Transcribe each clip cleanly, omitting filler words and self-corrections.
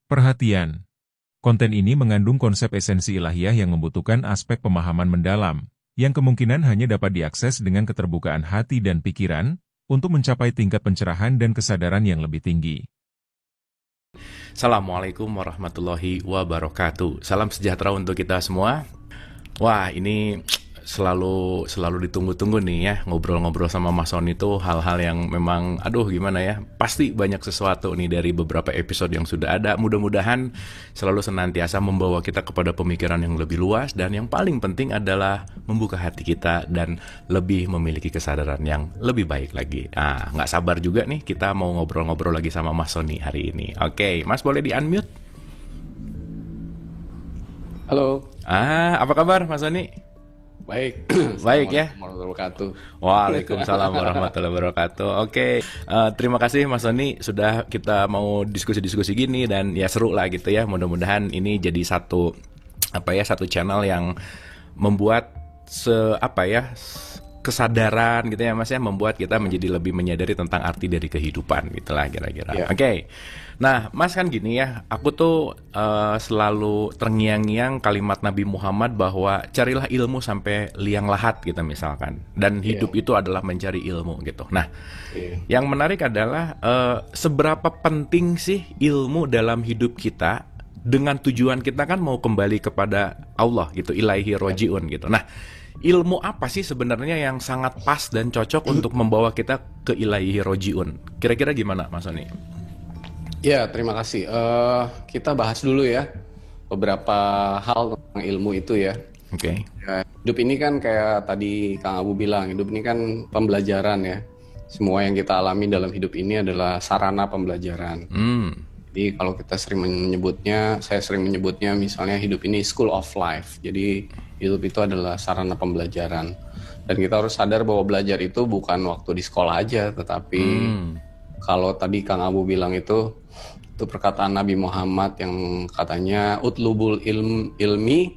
Perhatian, konten ini mengandung konsep esensi ilahiyah yang membutuhkan aspek pemahaman mendalam, yang kemungkinan hanya dapat diakses dengan keterbukaan hati dan pikiran, untuk mencapai tingkat pencerahan dan kesadaran yang lebih tinggi. Assalamualaikum warahmatullahi wabarakatuh. Salam sejahtera untuk kita semua. Wah, ini selalu ditunggu-tunggu nih ya, ngobrol-ngobrol sama Mas Sony itu hal-hal yang memang gimana ya, pasti banyak sesuatu nih dari beberapa episode yang sudah ada. Mudah-mudahan selalu senantiasa membawa kita kepada pemikiran yang lebih luas, dan yang paling penting adalah membuka hati kita dan lebih memiliki kesadaran yang lebih baik lagi. Nggak sabar juga nih kita mau ngobrol-ngobrol lagi sama Mas Sony hari ini. Oke, Mas boleh di-unmute? Halo. Apa kabar Mas Sony? Baik. Baik ya. Warahmatullahi wabarakatuh. Waalaikumsalam warahmatullahi wabarakatuh. Oke, terima kasih Mas Sony sudah kita mau diskusi-diskusi gini, dan ya seru lah gitu ya. Mudah-mudahan ini jadi satu channel yang membuat kesadaran gitu ya Mas ya, membuat kita menjadi lebih menyadari tentang arti dari kehidupan gitulah kira-kira. Yeah. Oke. Nah, Mas kan gini ya, aku tuh selalu terngiang-ngiang kalimat Nabi Muhammad bahwa carilah ilmu sampai liang lahat gitu misalkan. Dan hidup itu adalah mencari ilmu gitu. Nah, yang menarik adalah seberapa penting sih ilmu dalam hidup kita, dengan tujuan kita kan mau kembali kepada Allah gitu, ilaihi rojiun gitu. Nah, ilmu apa sih sebenarnya yang sangat pas dan cocok untuk membawa kita ke ilaihi rojiun? Kira-kira gimana Mas Sony? Ya, terima kasih. Kita bahas dulu ya beberapa hal tentang ilmu itu ya. Oke. Ya, hidup ini kan kayak tadi Kang Abu bilang, hidup ini kan pembelajaran ya. Semua yang kita alami dalam hidup ini adalah sarana pembelajaran. Jadi kalau kita saya sering menyebutnya misalnya hidup ini school of life. Jadi hidup itu adalah sarana pembelajaran. Dan kita harus sadar bahwa belajar itu bukan waktu di sekolah aja, tetapi kalau tadi Kang Abu bilang itu perkataan Nabi Muhammad yang katanya utlubul ilmi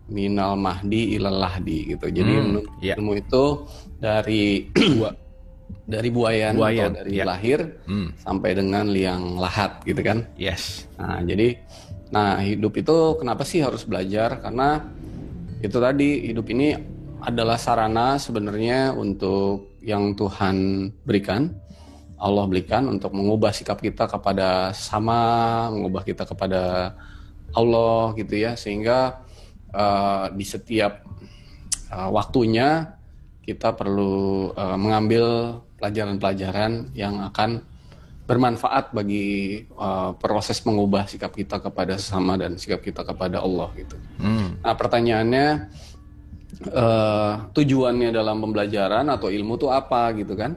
minal mahdi ilal lahdi gitu. Jadi ilmu itu dari buayan atau dari lahir sampai dengan liang lahat gitu kan. Yes. Nah, hidup itu kenapa sih harus belajar? Karena itu tadi, hidup ini adalah sarana sebenarnya untuk yang Tuhan berikan, Allah berikan untuk mengubah sikap kita kepada mengubah kita kepada Allah gitu ya, sehingga di setiap waktunya kita perlu mengambil pelajaran-pelajaran yang akan bermanfaat bagi proses mengubah sikap kita kepada sesama dan sikap kita kepada Allah gitu. Nah, pertanyaannya tujuannya dalam pembelajaran atau ilmu itu apa gitu kan?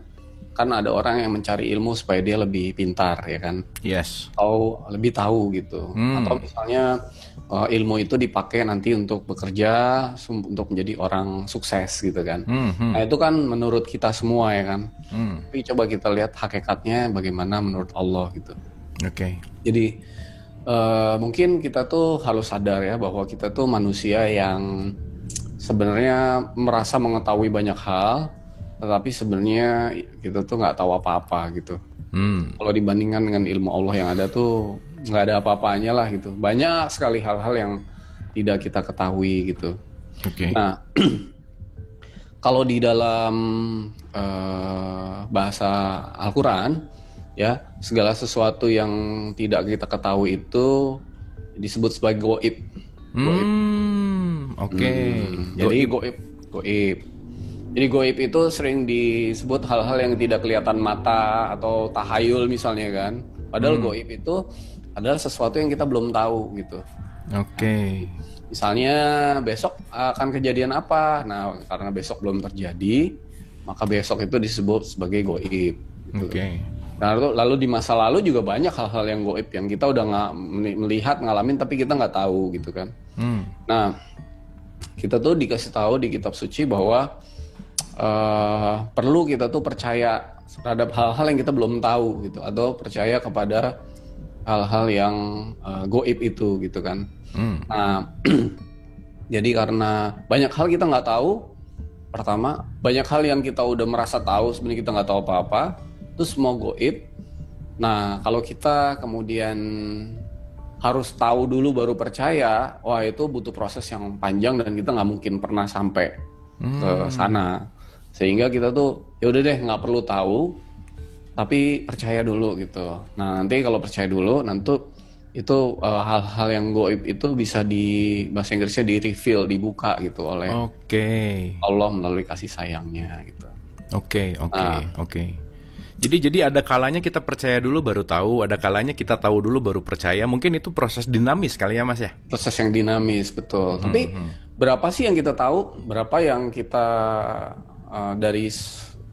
Kan ada orang yang mencari ilmu supaya dia lebih pintar ya kan? Yes. Atau lebih tahu gitu. Atau misalnya ilmu itu dipakai nanti untuk bekerja, untuk menjadi orang sukses gitu kan. Nah, itu kan menurut kita semua ya kan. Tapi coba kita lihat hakikatnya bagaimana menurut Allah gitu. Oke. Jadi mungkin kita tuh harus sadar ya bahwa kita tuh manusia yang sebenarnya merasa mengetahui banyak hal, tetapi sebenarnya kita tuh nggak tahu apa-apa gitu. Kalau dibandingkan dengan ilmu Allah yang ada tuh nggak ada apa-apanya lah gitu. Banyak sekali hal-hal yang tidak kita ketahui gitu. Nah, kalau di dalam bahasa Al-Quran ya, segala sesuatu yang tidak kita ketahui itu disebut sebagai goib. Jadi goib. Jadi goib itu sering disebut hal-hal yang tidak kelihatan mata atau tahayul misalnya kan. Padahal goib itu adalah sesuatu yang kita belum tahu gitu. Misalnya besok akan kejadian apa. Nah, karena besok belum terjadi, maka besok itu disebut sebagai goib gitu. Nah, lalu di masa lalu juga banyak hal-hal yang goib yang kita udah nggak melihat, ngalamin, tapi kita nggak tahu gitu kan. Nah, kita tuh dikasih tahu di kitab suci bahwa perlu kita tuh percaya terhadap hal-hal yang kita belum tahu gitu, atau percaya kepada hal-hal yang goib itu gitu kan. Nah, jadi karena banyak hal kita nggak tahu, pertama banyak hal yang kita udah merasa tahu sebenarnya kita nggak tahu apa-apa, itu semua goib. Nah, kalau kita kemudian harus tahu dulu baru percaya, wah itu butuh proses yang panjang dan kita nggak mungkin pernah sampai ke sana. Sehingga kita tuh ya udah deh nggak perlu tahu, tapi percaya dulu gitu. Nah nanti kalau percaya dulu, nanti itu hal-hal yang goib itu bisa bahasa Inggrisnya di-reveal, dibuka gitu oleh Allah melalui kasih sayangnya gitu. Oke. Jadi ada kalanya kita percaya dulu baru tahu, ada kalanya kita tahu dulu baru percaya. Mungkin itu proses dinamis kali ya Mas ya? Proses yang dinamis, betul. Tapi berapa sih yang kita tahu, berapa yang kita dari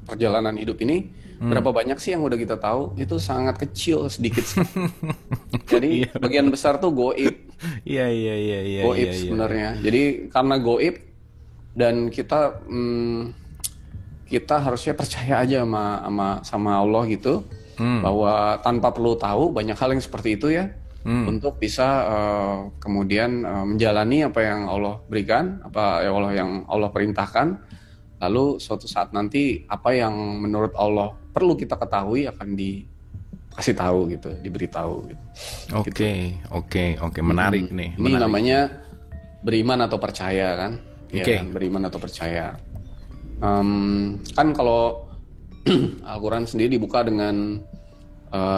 perjalanan hidup ini, berapa banyak sih yang udah kita tahu? Itu sangat kecil, sedikit. Jadi bagian besar tuh goib. Iya. Goib sebenarnya. Jadi karena goib dan kita harusnya percaya aja sama Allah gitu, bahwa tanpa perlu tahu banyak hal yang seperti itu ya, untuk bisa kemudian menjalani apa yang Allah berikan, yang Allah perintahkan. Lalu suatu saat nanti apa yang menurut Allah perlu kita ketahui akan dikasih tahu gitu, diberitahu gitu. Oke, menarik nih. Ini namanya beriman atau percaya kan? Ya kan? Beriman atau percaya. Kan kalau Al-Quran sendiri dibuka dengan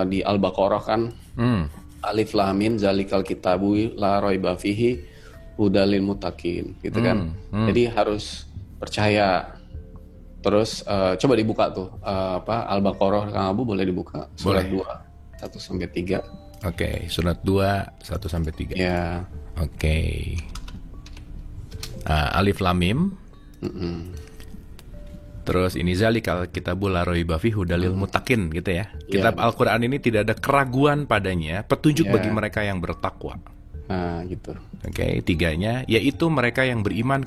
di Al-Baqarah kan, Alif Lam Mim zalikal kitabu la raiba fihi hudal lil muttaqin gitu kan. Jadi harus percaya. Terus coba dibuka tuh Al-Baqarah, Kang Abu boleh dibuka surat 2 1-3. Oke, surat 2 1-3. Ya. Oke. Alif Lam Mim. Terus ini zalikal kitabul la raiba fihi hudal lil muttaqin gitu ya. Kitab Al-Qur'an ini tidak ada keraguan padanya, petunjuk bagi mereka yang bertakwa. Nah, gitu. Oke, 3-nya yaitu mereka yang beriman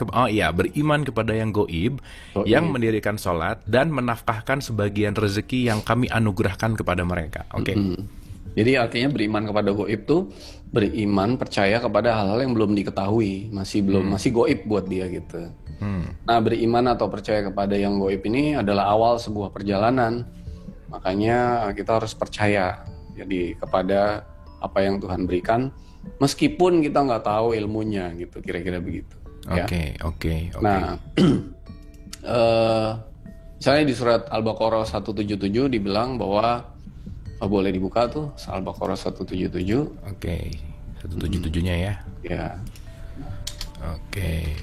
beriman kepada yang gaib, yang mendirikan sholat dan menafkahkan sebagian rezeki yang kami anugerahkan kepada mereka. Oke. Jadi artinya beriman kepada gaib tuh beriman percaya kepada hal-hal yang belum diketahui, masih gaib buat dia gitu. Nah, beriman atau percaya kepada yang gaib ini adalah awal sebuah perjalanan. Makanya kita harus percaya jadi kepada apa yang Tuhan berikan, meskipun kita nggak tahu ilmunya gitu, kira-kira begitu. Oke. Nah, misalnya di surat Al-Baqarah 177 dibilang bahwa boleh dibuka tuh Al-Baqarah 177. Oke, 177-nya ya. Ya. Oke.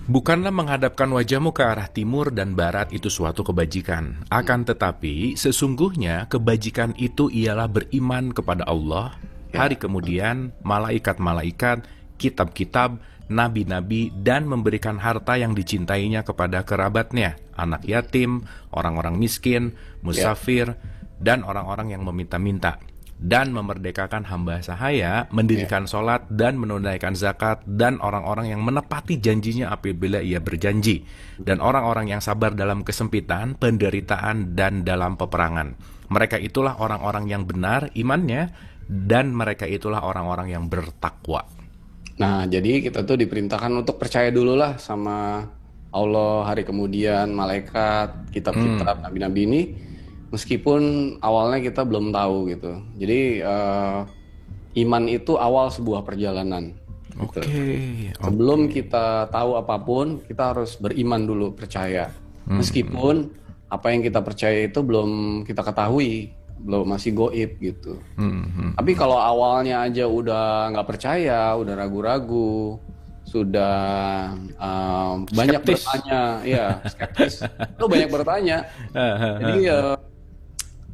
Bukanlah menghadapkan wajahmu ke arah timur dan barat itu suatu kebajikan. Akan tetapi, sesungguhnya kebajikan itu ialah beriman kepada Allah, hari kemudian, malaikat-malaikat, kitab-kitab, nabi-nabi, dan memberikan harta yang dicintainya kepada kerabatnya, anak yatim, orang-orang miskin, musafir, dan orang-orang yang meminta-minta. Dan memerdekakan hamba sahaya, mendirikan sholat dan menunaikan zakat, dan orang-orang yang menepati janjinya apabila ia berjanji, dan orang-orang yang sabar dalam kesempitan, penderitaan, dan dalam peperangan. Mereka itulah orang-orang yang benar imannya, dan mereka itulah orang-orang yang bertakwa. Nah, jadi kita tuh diperintahkan untuk percaya dulu lah sama Allah, hari kemudian, malaikat, kitab-kitab, nabi-nabi ini. Meskipun awalnya kita belum tahu gitu. Jadi iman itu awal sebuah perjalanan. Gitu. Sebelum kita tahu apapun, kita harus beriman dulu, percaya. Meskipun apa yang kita percaya itu belum kita ketahui, masih goib gitu. Tapi kalau awalnya aja udah nggak percaya, udah ragu-ragu, sudah banyak bertanya, skeptis. Lu banyak bertanya. Jadi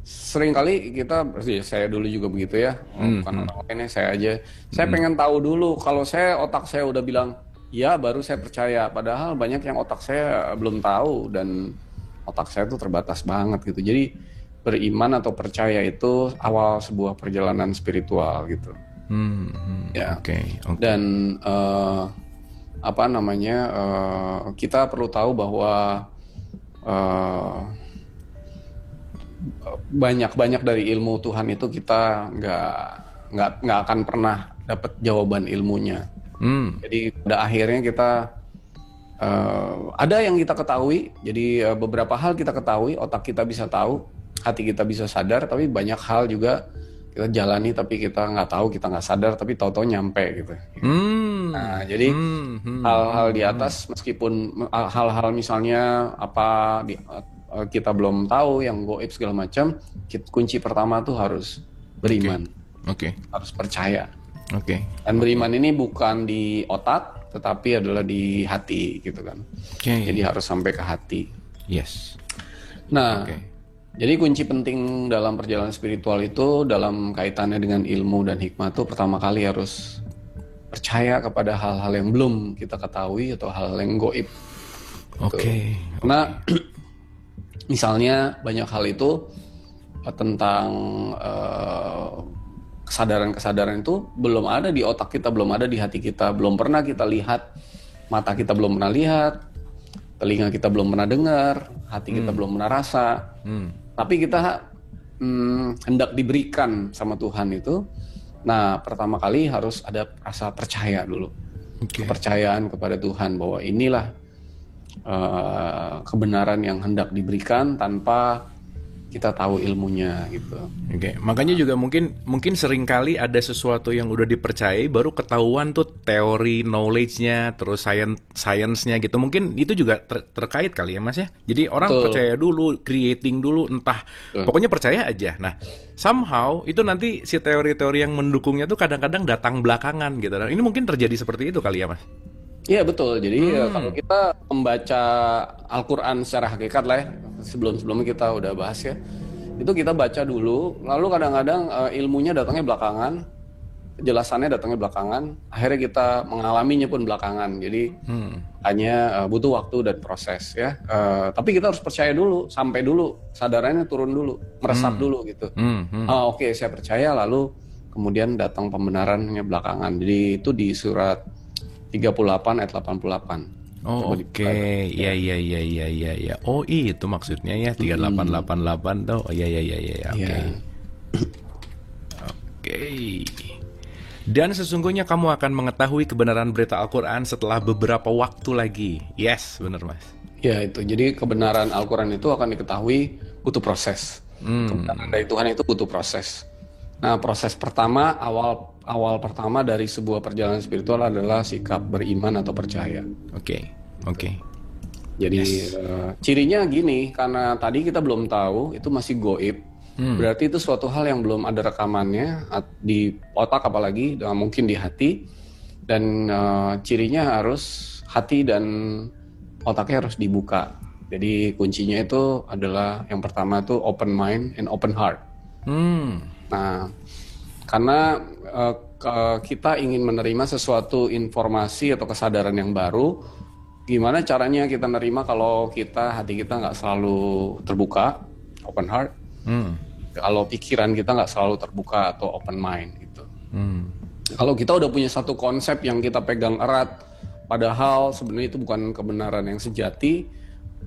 sering kali kita, saya dulu juga begitu ya, bukan orang lainnya, saya aja. Saya pengen tahu dulu, kalau otak saya udah bilang, ya baru saya percaya. Padahal banyak yang otak saya belum tahu, dan otak saya tuh terbatas banget gitu. Jadi beriman atau percaya itu awal sebuah perjalanan spiritual gitu. Dan kita perlu tahu bahwa banyak dari ilmu Tuhan itu kita nggak akan pernah dapat jawaban ilmunya. Jadi pada akhirnya kita ada yang kita ketahui. Jadi beberapa hal kita ketahui, otak kita bisa tahu, hati kita bisa sadar, tapi banyak hal juga kita jalani tapi kita nggak tahu, kita nggak sadar, tapi tahu-tahu nyampe gitu. Nah, jadi hal-hal di atas, meskipun hal-hal misalnya apa kita belum tahu yang gaib segala macam, kunci pertama tuh harus beriman. Harus percaya. Dan beriman ini bukan di otak, tetapi adalah di hati gitu kan. Jadi harus sampai ke hati. Nah, jadi kunci penting dalam perjalanan spiritual itu dalam kaitannya dengan ilmu dan hikmah itu pertama kali harus percaya kepada hal-hal yang belum kita ketahui atau hal-hal yang gaib. Karena misalnya banyak hal itu tentang kesadaran-kesadaran itu belum ada di otak kita, belum ada di hati kita, belum pernah kita lihat, mata kita belum pernah lihat, telinga kita belum pernah dengar, hati kita belum pernah rasa. Tapi kita hendak diberikan sama Tuhan itu. Nah, pertama kali harus ada rasa percaya dulu. Kepercayaan kepada Tuhan bahwa inilah kebenaran yang hendak diberikan tanpa kita tahu ilmunya gitu. Makanya juga mungkin seringkali ada sesuatu yang udah dipercayai baru ketahuan tuh teori knowledge-nya, terus science-nya gitu. Mungkin itu juga terkait kali ya Mas ya. Jadi orang percaya dulu, creating dulu, entah pokoknya percaya aja. Nah, somehow itu nanti si teori-teori yang mendukungnya tuh kadang-kadang datang belakangan gitu. Nah, ini mungkin terjadi seperti itu kali ya Mas. Iya betul, jadi kalau kita membaca Al-Quran secara hakikat lah ya, sebelum-sebelumnya kita udah bahas ya, itu kita baca dulu, lalu kadang-kadang ilmunya datangnya belakangan, penjelasannya datangnya belakangan, akhirnya kita mengalaminya pun belakangan, jadi hanya butuh waktu dan proses ya, tapi kita harus percaya dulu, sampai dulu, sadarannya turun dulu, meresap dulu gitu. Oke, saya percaya, lalu kemudian datang pembenarannya belakangan, jadi itu di surat 38 ayat 88. Iya. Oh, itu maksudnya ya 3888 tuh. Oh, iya. Dan sesungguhnya kamu akan mengetahui kebenaran berita Al-Quran setelah beberapa waktu lagi. Yes, benar Mas. Ya, itu. Jadi kebenaran Al-Quran itu akan diketahui butuh proses. Kebenaran dari Tuhan itu butuh proses. Nah, proses pertama, awal pertama dari sebuah perjalanan spiritual adalah sikap beriman atau percaya. Jadi cirinya gini, karena tadi kita belum tahu, itu masih gaib. Berarti itu suatu hal yang belum ada rekamannya di otak apalagi, mungkin di hati. Dan cirinya harus hati dan otaknya harus dibuka. Jadi kuncinya itu adalah yang pertama itu open mind and open heart. Nah, karena kita ingin menerima sesuatu informasi atau kesadaran yang baru, gimana caranya kita nerima kalau hati kita nggak selalu terbuka, open heart, kalau pikiran kita nggak selalu terbuka atau open mind gitu. Kalau kita udah punya satu konsep yang kita pegang erat, padahal sebenarnya itu bukan kebenaran yang sejati,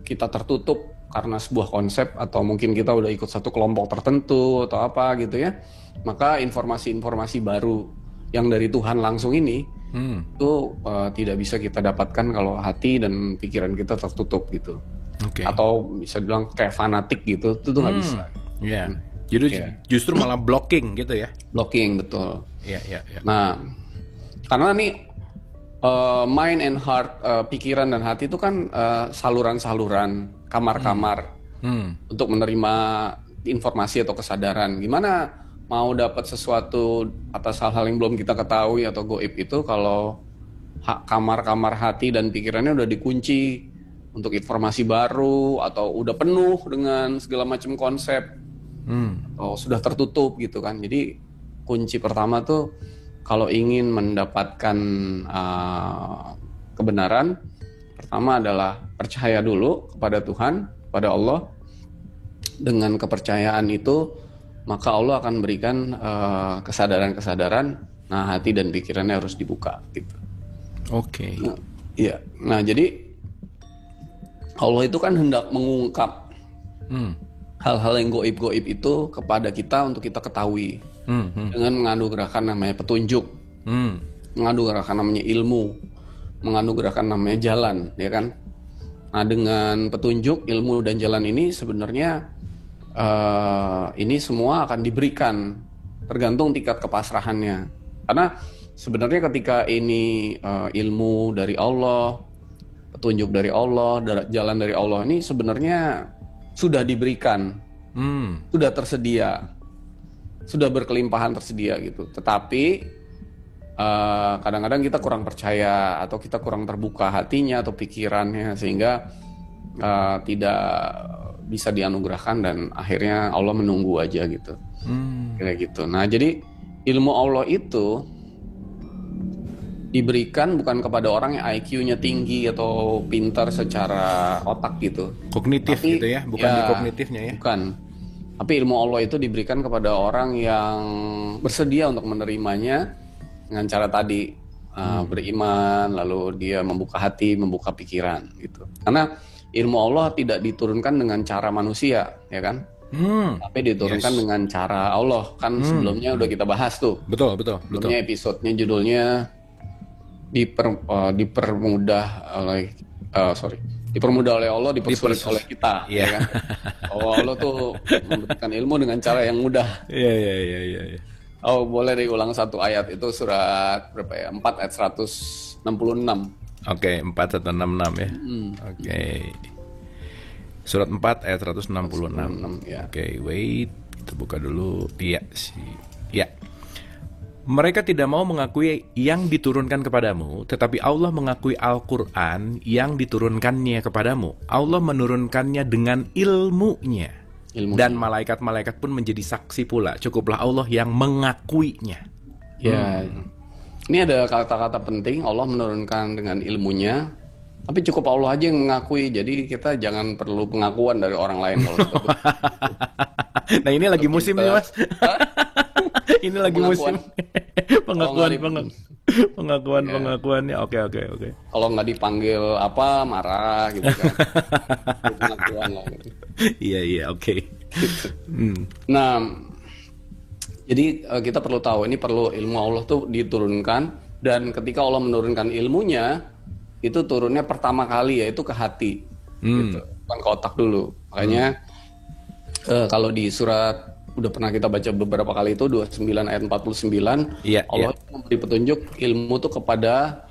kita tertutup karena sebuah konsep atau mungkin kita udah ikut satu kelompok tertentu atau apa gitu ya, maka informasi-informasi baru yang dari Tuhan langsung ini itu tidak bisa kita dapatkan kalau hati dan pikiran kita tertutup gitu. Atau bisa bilang kayak fanatik gitu, itu tuh nggak bisa. Jadi justru malah blocking gitu ya. Blocking, betul. Iya. Nah, karena nih mind and heart, pikiran dan hati itu kan saluran-saluran, kamar-kamar untuk menerima informasi atau kesadaran. Gimana mau dapat sesuatu atas hal-hal yang belum kita ketahui atau gaib itu kalau kamar-kamar hati dan pikirannya udah dikunci untuk informasi baru atau udah penuh dengan segala macam konsep atau sudah tertutup gitu kan. Jadi kunci pertama tuh kalau ingin mendapatkan kebenaran, pertama adalah percaya dulu kepada Tuhan, kepada Allah. Dengan kepercayaan itu, maka Allah akan berikan kesadaran-kesadaran. Nah, hati dan pikirannya harus dibuka gitu. Nah, iya. Nah, jadi Allah itu kan hendak mengungkap hal-hal yang goib-goib itu kepada kita untuk kita ketahui dengan menganugerahkan namanya petunjuk, menganugerahkan namanya ilmu, menganugerahkan namanya jalan, ya kan? Nah, dengan petunjuk, ilmu dan jalan ini sebenarnya ini semua akan diberikan tergantung tingkat kepasrahannya. Karena sebenarnya ketika ini ilmu dari Allah, petunjuk dari Allah, jalan dari Allah ini sebenarnya sudah diberikan, sudah tersedia, sudah berkelimpahan tersedia gitu. Tetapi kadang-kadang kita kurang percaya atau kita kurang terbuka hatinya atau pikirannya sehingga tidak bisa dianugerahkan dan akhirnya Allah menunggu aja gitu. Kayak gitu. Nah, jadi ilmu Allah itu diberikan bukan kepada orang yang IQ-nya tinggi atau pintar secara otak gitu. Kognitif tapi, gitu ya, bukan di kognitifnya ya. Bukan. Tapi ilmu Allah itu diberikan kepada orang yang bersedia untuk menerimanya dengan cara tadi beriman, lalu dia membuka hati, membuka pikiran gitu. Karena ilmu Allah tidak diturunkan dengan cara manusia, ya kan? Tapi diturunkan dengan cara Allah. Kan sebelumnya udah kita bahas tuh. Betul. Sebelumnya episodenya judulnya dipermudah oleh Allah, dipersulit oleh kita, ya kan? Oh, Allah tuh memberikan ilmu dengan cara yang mudah. Iya. Oh, boleh diulang satu ayat itu surat berapa ya? 4 ayat 166. Oke, 4166 ya. Oke. Surat 4 ayat 166. Ya. Oke, wait. Kita buka dulu. Iya sih. Ya. Mereka tidak mau mengakui yang diturunkan kepadamu, tetapi Allah mengakui Al-Quran yang diturunkannya kepadamu. Allah menurunkannya dengan ilmunya. Dan malaikat-malaikat pun menjadi saksi pula. Cukuplah Allah yang mengakuinya. Ya. Ini ada kata-kata penting, Allah menurunkan dengan ilmunya. Tapi cukup Allah aja yang mengakui. Jadi kita jangan perlu pengakuan dari orang lain kalau kita Nah, ini lagi musim nih, Mas. Ini lagi musim pengakuannya. Oke. Kalau nggak dipanggil apa marah gitu kan. Pengakuan lah gitu. Iya, oke. Nah, jadi kita perlu tahu ini perlu ilmu Allah tuh diturunkan, dan ketika Allah menurunkan ilmunya itu turunnya pertama kali yaitu ke hati, gitu, bukan ke otak dulu. Makanya kalau di surat udah pernah kita baca beberapa kali itu 29 ayat 49, Allah memberi petunjuk ilmu tuh kepada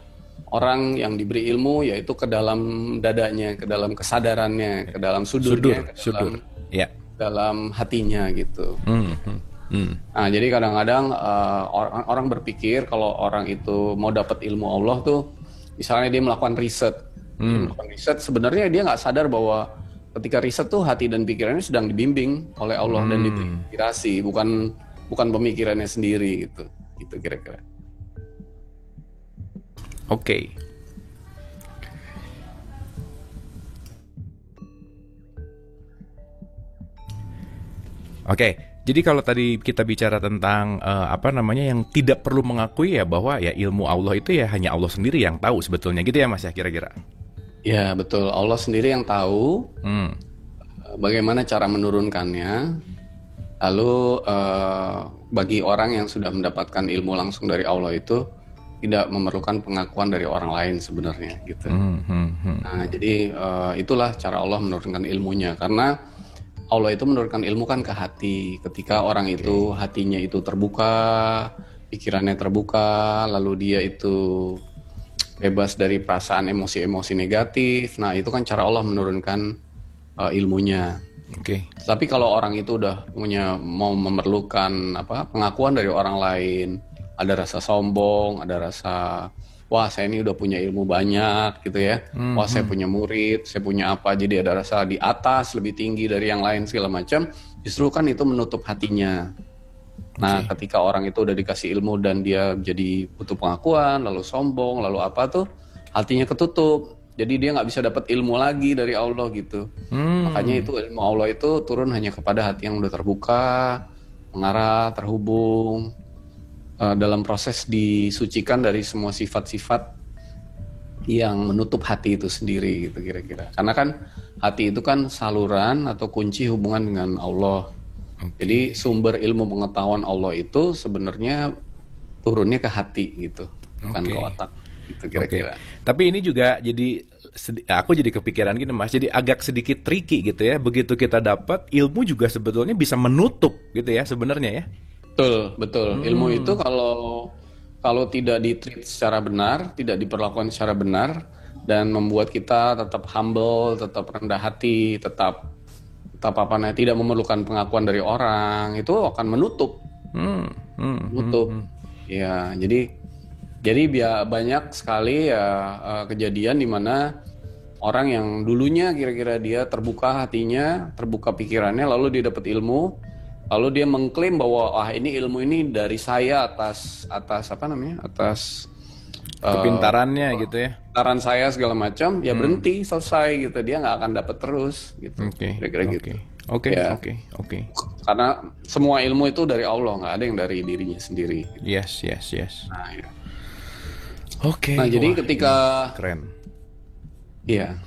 orang yang diberi ilmu, yaitu ke dalam dadanya, ke dalam kesadarannya, ke dalam sudurnya, ke dalam hatinya gitu. Nah, jadi kadang-kadang orang berpikir kalau orang itu mau dapat ilmu Allah tuh, misalnya dia melakukan riset, sebenarnya dia nggak sadar bahwa ketika riset tuh hati dan pikirannya sedang dibimbing oleh Allah dan diberi inspirasi, bukan pemikirannya sendiri gitu kira-kira. Oke. Jadi kalau tadi kita bicara tentang yang tidak perlu mengakui ya, bahwa ya ilmu Allah itu ya hanya Allah sendiri yang tahu sebetulnya gitu ya, Mas ya, kira-kira. Ya, betul. Allah sendiri yang tahu bagaimana cara menurunkannya. Lalu bagi orang yang sudah mendapatkan ilmu langsung dari Allah itu tidak memerlukan pengakuan dari orang lain sebenarnya gitu. Nah, jadi itulah cara Allah menurunkan ilmunya, karena Allah itu menurunkan ilmu kan ke hati. Ketika orang itu hatinya itu terbuka, pikirannya terbuka, lalu dia itu bebas dari perasaan emosi-emosi negatif. Nah, itu kan cara Allah menurunkan ilmunya. Tapi kalau orang itu udah mau memerlukan pengakuan dari orang lain, ada rasa sombong, ada rasa wah saya ini udah punya ilmu banyak gitu ya, wah saya punya murid, saya punya apa, jadi ada rasa di atas lebih tinggi dari yang lain segala macam, justru kan itu menutup hatinya. Nah, ketika orang itu udah dikasih ilmu dan dia jadi butuh pengakuan, lalu sombong, lalu apa tuh, hatinya ketutup. Jadi dia nggak bisa dapat ilmu lagi dari Allah gitu. Makanya itu ilmu Allah itu turun hanya kepada hati yang udah terbuka, mengarah, terhubung, dalam proses disucikan dari semua sifat-sifat yang menutup hati itu sendiri gitu kira-kira. Karena kan hati itu kan saluran atau kunci hubungan dengan Allah. Jadi sumber ilmu pengetahuan Allah itu sebenarnya turunnya ke hati gitu, bukan ke otak gitu kira-kira. Tapi ini juga jadi aku jadi kepikiran gini, Mas, jadi agak sedikit tricky gitu ya. Begitu kita dapat ilmu juga sebetulnya bisa menutup gitu ya sebenarnya ya. Betul, betul. Ilmu itu kalau tidak ditreat secara benar, tidak diperlakukan secara benar, dan membuat kita tetap humble, tetap rendah hati, tetap apa namanya, tidak memerlukan pengakuan dari orang, itu akan menutup. Ya, jadi banyak sekali ya kejadian di mana orang yang dulunya kira-kira dia terbuka hatinya, terbuka pikirannya, lalu dia dapat ilmu, lalu dia mengklaim bahwa ini ilmu ini dari saya atas apa namanya, atas kepintarannya gitu ya. Kepintaran saya segala macam, ya berhenti, selesai gitu, dia nggak akan dapat terus gitu. Kira-kira gitu. Oke. Karena semua ilmu itu dari Allah, nggak ada yang dari dirinya sendiri. Yes. Nah, ya. Oke. Nah, jadi ketika keren. Iya.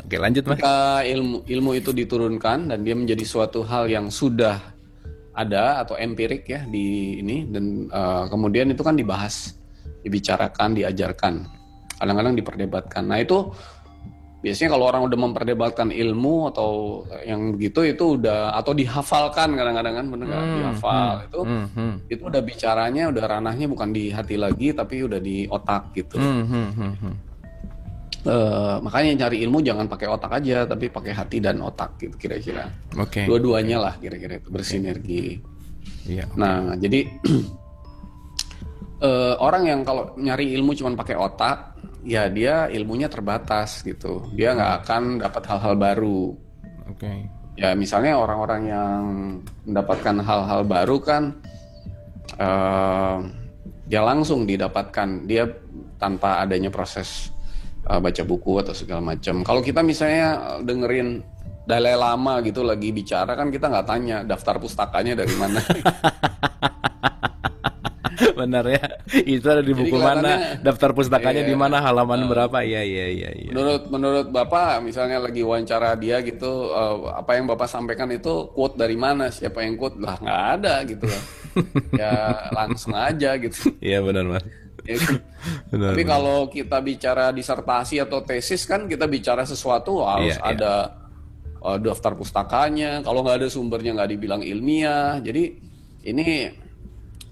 Oke, lanjut Mas. Ketika ilmu itu diturunkan dan dia menjadi suatu hal yang sudah ada atau empirik ya di ini, dan kemudian itu kan dibahas, dibicarakan, diajarkan, kadang-kadang diperdebatkan. Nah itu biasanya kalau orang udah memperdebatkan ilmu atau yang begitu itu udah, atau dihafalkan kadang-kadang kan, bener nggak, dihafal itu udah bicaranya, udah ranahnya bukan di hati lagi tapi udah di otak gitu. Makanya cari ilmu jangan pakai otak aja, tapi pakai hati dan otak gitu kira-kira. Dua-duanya lah kira-kira itu bersinergi. Nah jadi orang yang kalau nyari ilmu cuma pakai otak, ya dia ilmunya terbatas gitu. Dia nggak akan dapat hal-hal baru. Ya misalnya orang-orang yang mendapatkan hal-hal baru kan, dia langsung didapatkan, dia tanpa adanya proses baca buku atau segala macam. Kalau kita misalnya dengerin Dalai Lama gitu lagi bicara kan, kita nggak tanya daftar pustakanya dari mana. Benar ya, itu ada di buku mana, daftar pustakanya di mana, halaman berapa. Iya. Menurut Bapak misalnya lagi wawancara dia gitu, apa yang Bapak sampaikan itu quote dari mana, siapa yang quote, lah nggak ada gitu lah. Ya langsung aja gitu. Iya benar Mas. Ya, benar, tapi kalau kita bicara disertasi atau tesis kan kita bicara sesuatu harus ada daftar pustakanya. Kalau nggak ada sumbernya nggak dibilang ilmiah. Jadi ini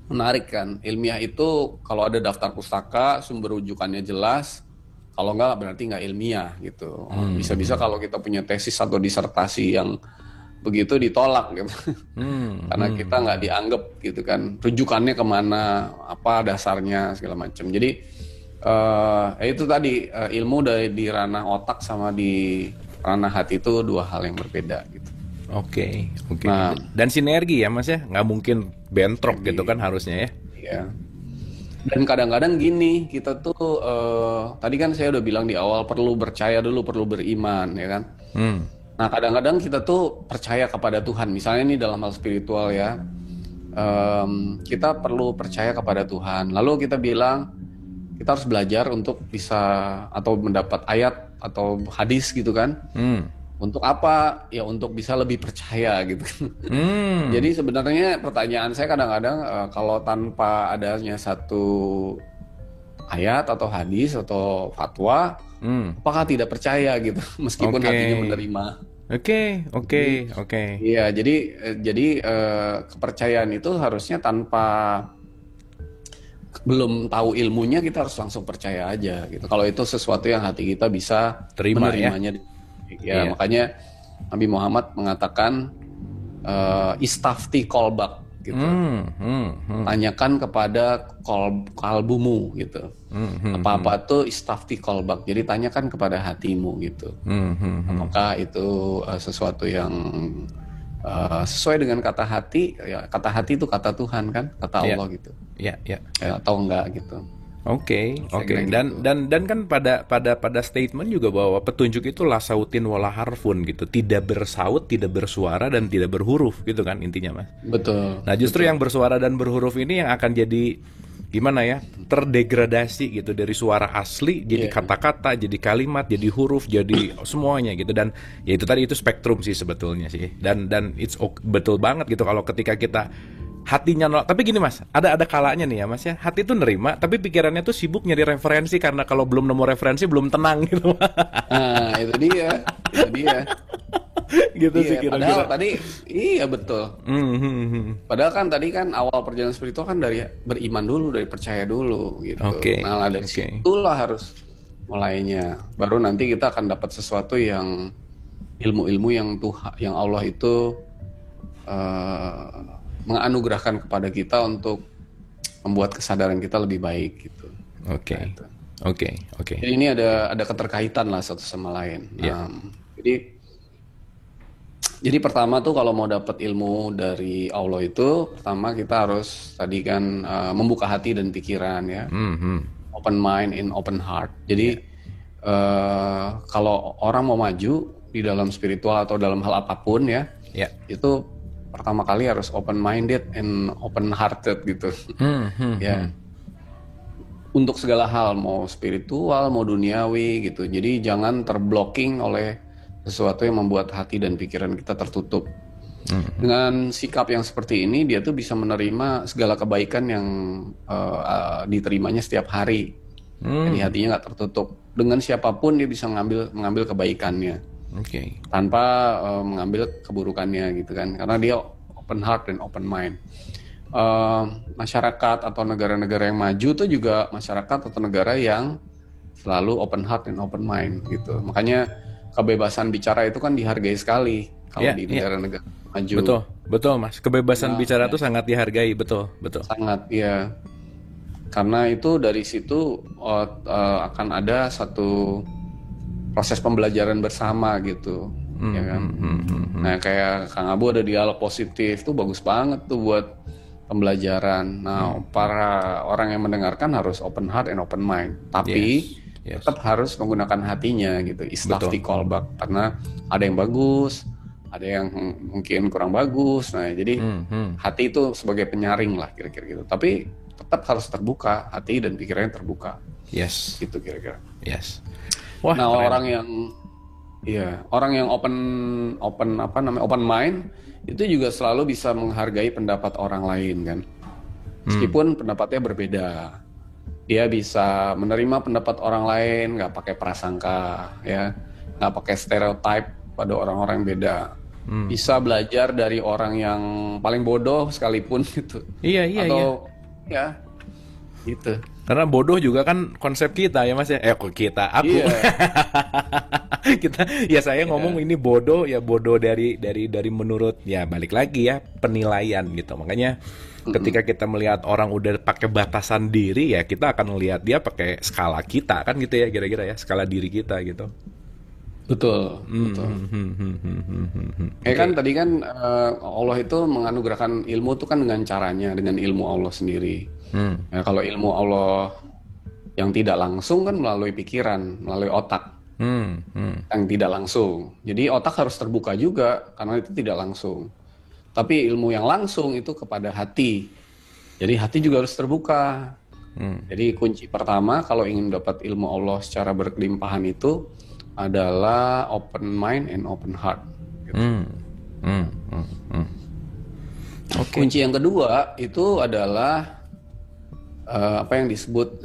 menarik kan, ilmiah itu kalau ada daftar pustaka, sumber rujukannya jelas. Kalau nggak berarti nggak ilmiah gitu. Bisa-bisa kalau kita punya tesis atau disertasi yang begitu ditolak gitu, karena kita nggak dianggap gitu kan, rujukannya kemana, apa dasarnya segala macam. Jadi itu tadi ilmu di ranah otak sama di ranah hati itu dua hal yang berbeda gitu. Oke. Nah, dan sinergi ya Mas ya, nggak mungkin bentrok gitu kan harusnya ya. Iya. Dan kadang-kadang gini, kita tuh tadi kan saya udah bilang di awal, perlu percaya dulu, perlu beriman ya kan. Nah kadang-kadang kita tuh percaya kepada Tuhan, misalnya ini dalam hal spiritual ya, kita perlu percaya kepada Tuhan, lalu kita bilang kita harus belajar untuk bisa atau mendapat ayat atau hadis gitu kan. Untuk apa? Ya untuk bisa lebih percaya gitu. Jadi sebenarnya pertanyaan saya kadang-kadang kalau tanpa adanya satu ayat atau hadis atau fatwa, apakah tidak percaya gitu, meskipun hatinya menerima. Oke. Iya, jadi kepercayaan itu harusnya tanpa belum tahu ilmunya kita harus langsung percaya aja gitu. Kalau itu sesuatu yang hati kita bisa terima menerimanya. Ya, makanya Nabi Muhammad mengatakan istafti kolbak gitu. Tanyakan kepada kalbumu gitu. Apa-apa tuh istafti kolbak. Jadi tanyakan kepada hatimu gitu. Apakah itu sesuatu yang sesuai dengan kata hati? Ya, kata hati itu kata Tuhan kan, kata Allah gitu. Ya, atau enggak gitu. Oke. Dan kan pada statement juga bahwa petunjuk itu la sautin wala harfun gitu, tidak bersaut, tidak bersuara dan tidak berhuruf gitu kan intinya Mas. Betul. Nah justru yang bersuara dan berhuruf ini yang akan jadi gimana ya, terdegradasi gitu dari suara asli jadi kata-kata, jadi kalimat, jadi huruf, jadi semuanya gitu. Dan ya itu tadi, itu spektrum sih sebetulnya sih. Dan it's betul banget gitu kalau ketika kita hatinya nolak. Tapi gini Mas, ada kalanya nih ya Mas ya, hati tuh nerima tapi pikirannya tuh sibuk nyari referensi, karena kalau belum nemu referensi belum tenang gitu. Nah itu dia. Gitu iya, sih padahal kira-kira. tadi iya betul. Padahal kan tadi kan awal perjalanan spiritual kan dari beriman dulu, dari percaya dulu gitu. Oke, Nah, dari oke. situlah harus mulainya. Baru nanti kita akan dapat sesuatu yang ilmu-ilmu yang Tuhan, yang Allah itu menganugerahkan kepada kita untuk membuat kesadaran kita lebih baik gitu. Oke. Nah, itu. Oke. Jadi ini ada keterkaitan lah satu sama lain. Iya. Jadi pertama tuh kalau mau dapat ilmu dari Allah itu, pertama kita harus tadi kan membuka hati dan pikiran ya, open mind and open heart. Jadi kalau orang mau maju di dalam spiritual atau dalam hal apapun ya, itu pertama kali harus open minded and open hearted gitu. Ya. Untuk segala hal, mau spiritual, mau duniawi gitu. Jadi jangan terblocking oleh sesuatu yang membuat hati dan pikiran kita tertutup. Dengan sikap yang seperti ini, dia tuh bisa menerima segala kebaikan yang diterimanya setiap hari. Jadi hatinya nggak tertutup. Dengan siapapun dia bisa mengambil kebaikannya, tanpa mengambil keburukannya gitu kan. Karena dia open heart dan open mind. Masyarakat atau negara-negara yang maju tuh juga masyarakat atau negara yang selalu open heart dan open mind gitu. Makanya kebebasan bicara itu kan dihargai sekali kalau di negara-negara maju. Betul Mas. Kebebasan bicara itu sangat dihargai, betul. Sangat, ya. Karena itu dari situ akan ada satu proses pembelajaran bersama gitu, ya kan. Nah kayak Kang Abu ada dialog positif tuh bagus banget tuh buat pembelajaran. Nah para orang yang mendengarkan harus open heart and open mind, tapi tetap harus menggunakan hatinya gitu, istafti kolbak, karena ada yang bagus, ada yang mungkin kurang bagus. Nah jadi hati itu sebagai penyaring lah kira-kira gitu, tapi tetap harus terbuka, hati dan pikirannya terbuka. Gitu kira-kira. Wah, nah keren. orang yang open mind itu juga selalu bisa menghargai pendapat orang lain kan, meskipun pendapatnya berbeda. Dia bisa menerima pendapat orang lain, nggak pakai prasangka, ya, nggak pakai stereotip pada orang-orang yang beda. Bisa belajar dari orang yang paling bodoh sekalipun gitu. Atau ya, gitu. Karena bodoh juga kan konsep kita ya Mas ya. Aku. Kita ya saya ngomong ini bodoh ya, bodoh dari menurut ya balik lagi ya penilaian gitu. Makanya ketika kita melihat orang udah pakai batasan diri ya, kita akan melihat dia pakai skala kita kan gitu ya, kira-kira ya, skala diri kita gitu. Betul. Kan tadi kan Allah itu menganugerahkan ilmu itu kan dengan caranya, dengan ilmu Allah sendiri. Ya, kalau ilmu Allah yang tidak langsung kan melalui pikiran, melalui otak. Yang tidak langsung. Jadi otak harus terbuka juga karena itu tidak langsung. Tapi ilmu yang langsung itu kepada hati. Jadi hati juga harus terbuka. Jadi kunci pertama kalau ingin dapat ilmu Allah secara berkelimpahan itu adalah open mind and open heart. Gitu. Kunci yang kedua itu adalah apa yang disebut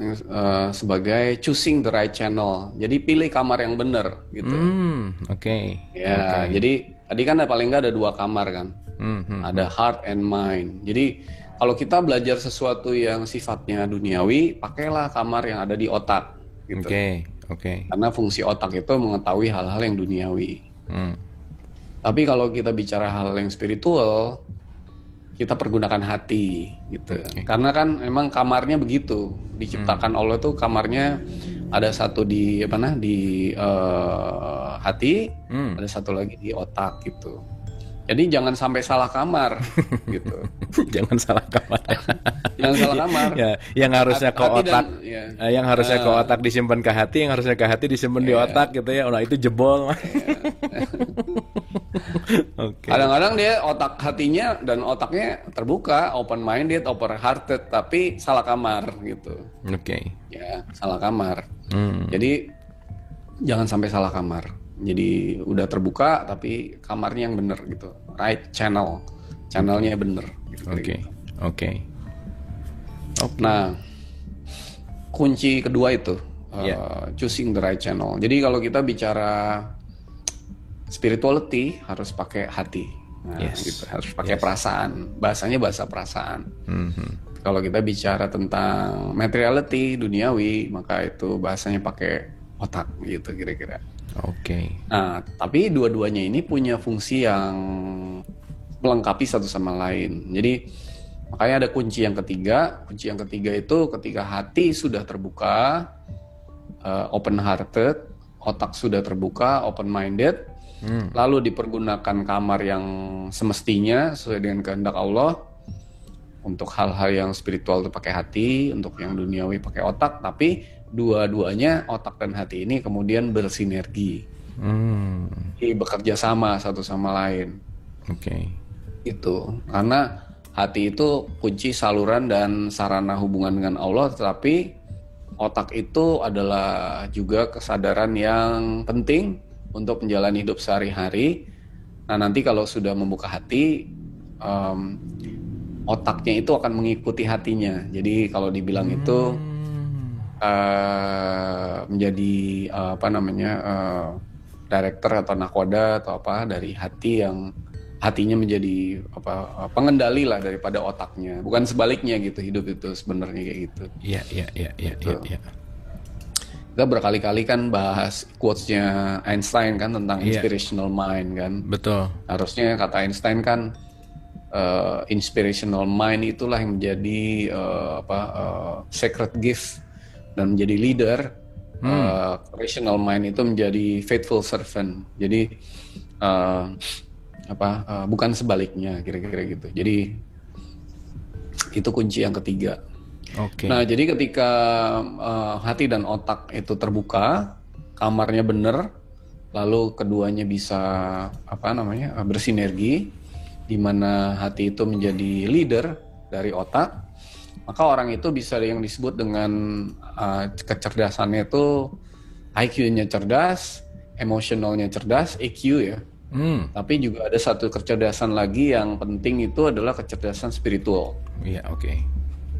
sebagai choosing the right channel. Jadi pilih kamar yang benar gitu. Jadi tadi kan paling nggak ada 2 kamar kan. Ada heart and mind. Jadi kalau kita belajar sesuatu yang sifatnya duniawi, pakailah kamar yang ada di otak gitu. Karena fungsi otak itu mengetahui hal-hal yang duniawi. Tapi kalau kita bicara hal yang spiritual, kita pergunakan hati gitu. Karena kan memang kamarnya begitu diciptakan Allah tuh, kamarnya ada satu di hati, ada satu lagi di otak gitu. Jadi jangan sampai salah kamar gitu. Jangan salah kamar. Jangan salah kamar. Ya, yang harusnya ke otak, yang harusnya ke otak disimpan ke hati, yang harusnya ke hati disimpan di otak gitu ya. Nah itu jebol. Kadang-kadang dia otak hatinya dan otaknya terbuka, open minded, open hearted, tapi salah kamar gitu. Ya, salah kamar. Jadi jangan sampai salah kamar. Jadi udah terbuka tapi kamarnya yang bener gitu, right channelnya bener gitu. Nah kunci kedua itu choosing the right channel. Jadi kalau kita bicara spirituality harus pakai hati. Nah, gitu, harus pakai perasaan. Bahasanya bahasa perasaan. Kalau kita bicara tentang materiality, duniawi, maka itu bahasanya pakai otak gitu kira-kira. Oke. Nah, tapi dua-duanya ini punya fungsi yang melengkapi satu sama lain. Jadi makanya ada kunci yang ketiga. Kunci yang ketiga itu ketika hati sudah terbuka, open hearted, otak sudah terbuka, open minded, lalu dipergunakan kamar yang semestinya sesuai dengan kehendak Allah. Untuk hal-hal yang spiritual itu pakai hati, untuk yang duniawi pakai otak, tapi dua-duanya otak dan hati ini kemudian bersinergi, jadi bekerja sama satu sama lain. Oke. Itu karena hati itu kunci saluran dan sarana hubungan dengan Allah, tetapi otak itu adalah juga kesadaran yang penting untuk menjalani hidup sehari-hari. Nah, nanti kalau sudah membuka hati, otaknya itu akan mengikuti hatinya. Jadi kalau dibilang itu menjadi director atau nakoda atau apa dari hati, yang hatinya menjadi pengendali lah daripada otaknya. Bukan sebaliknya gitu, hidup itu sebenarnya kayak gitu. Iya. Kita berkali-kali kan bahas quotes-nya Einstein kan tentang inspirational mind kan. Betul. Harusnya kata Einstein kan inspirational mind itulah yang menjadi sacred gift dan menjadi leader. Rational mind itu menjadi faithful servant. Jadi bukan sebaliknya, kira-kira gitu. Jadi itu kunci yang ketiga. Oke. Nah, jadi ketika hati dan otak itu terbuka, kamarnya benar, lalu keduanya bisa bersinergi, di mana hati itu menjadi leader dari otak, maka orang itu bisa yang disebut dengan kecerdasannya itu IQ-nya cerdas, emosionalnya cerdas, EQ ya. Tapi juga ada satu kecerdasan lagi yang penting, itu adalah kecerdasan spiritual. Iya, oke.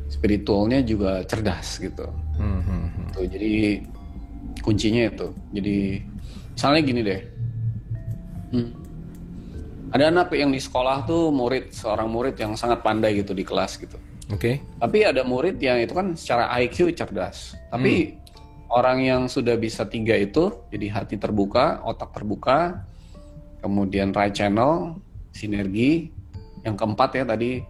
Spiritualnya juga cerdas gitu. Tuh, jadi kuncinya itu. Jadi misalnya gini deh. Ada anak yang di sekolah tuh seorang murid yang sangat pandai gitu di kelas gitu. Oke. Tapi ada murid yang itu kan secara IQ cerdas. Tapi orang yang sudah bisa 3 itu, jadi hati terbuka, otak terbuka, kemudian right channel, sinergi. Yang keempat ya tadi,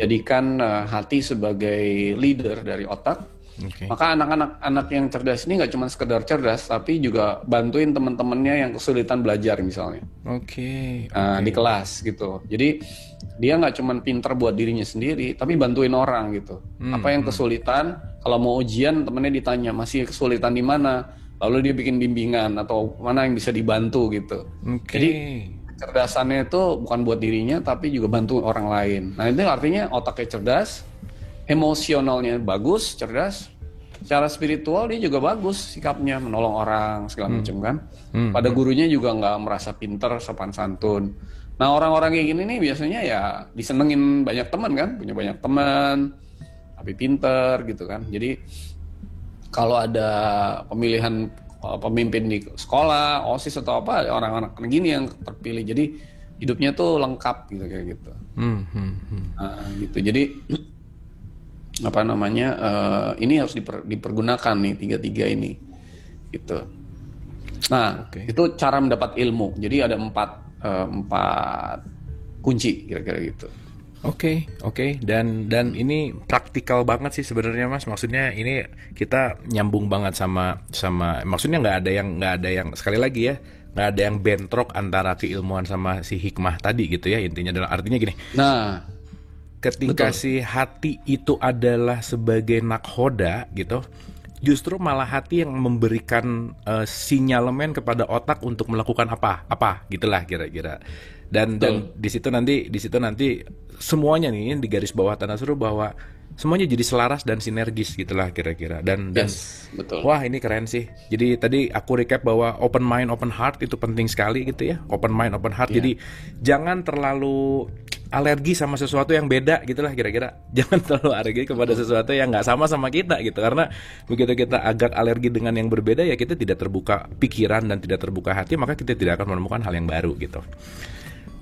jadikan hati sebagai leader dari otak. Okay. Maka anak-anak yang cerdas ini nggak cuma sekedar cerdas, tapi juga bantuin teman-temannya yang kesulitan belajar misalnya. Oke. Di kelas gitu. Jadi dia nggak cuma pinter buat dirinya sendiri, tapi bantuin orang gitu. Apa yang kesulitan, kalau mau ujian temennya ditanya masih kesulitan di mana, lalu dia bikin bimbingan atau mana yang bisa dibantu gitu. Jadi kecerdasannya itu bukan buat dirinya, tapi juga bantu orang lain. Nah, itu artinya otaknya cerdas, emosionalnya bagus, cerdas. Secara spiritual dia juga bagus sikapnya, menolong orang segala macam kan. Pada gurunya juga nggak merasa pinter, sopan santun. Nah, orang-orang kayak gini nih biasanya ya disenengin banyak teman kan, punya banyak teman, tapi pinter gitu kan. Jadi kalau ada pemilihan pemimpin di sekolah, OSIS atau apa, orang-orang gini yang terpilih. Jadi hidupnya tuh lengkap gitu kayak gitu. Gitu. Jadi ini harus dipergunakan nih 3 ini gitu. Nah, itu cara mendapat ilmu. Jadi ada 4 kunci kira-kira gitu. Oke. Dan ini praktikal banget sih sebenarnya, Mas. Maksudnya ini kita nyambung banget sama maksudnya nggak ada yang sekali lagi ya, nggak ada yang bentrok antara keilmuan sama si hikmah tadi gitu ya. Intinya adalah artinya gini. Nah, ketika si hati itu adalah sebagai nakhoda gitu, justru malah hati yang memberikan sinyalemen kepada otak untuk melakukan apa gitulah kira-kira. Dan di situ nanti semuanya nih di garis bawah tanah suruh bahwa semuanya jadi selaras dan sinergis gitulah kira-kira. Dan betul. Wah, ini keren sih. Jadi tadi aku recap bahwa open mind, open heart itu penting sekali gitu ya. Open mind, open heart. Jadi jangan terlalu alergi sama sesuatu yang beda gitulah kira-kira. Jangan terlalu alergi kepada sesuatu yang nggak sama kita gitu, karena begitu kita agak alergi dengan yang berbeda ya kita tidak terbuka pikiran dan tidak terbuka hati, maka kita tidak akan menemukan hal yang baru gitu.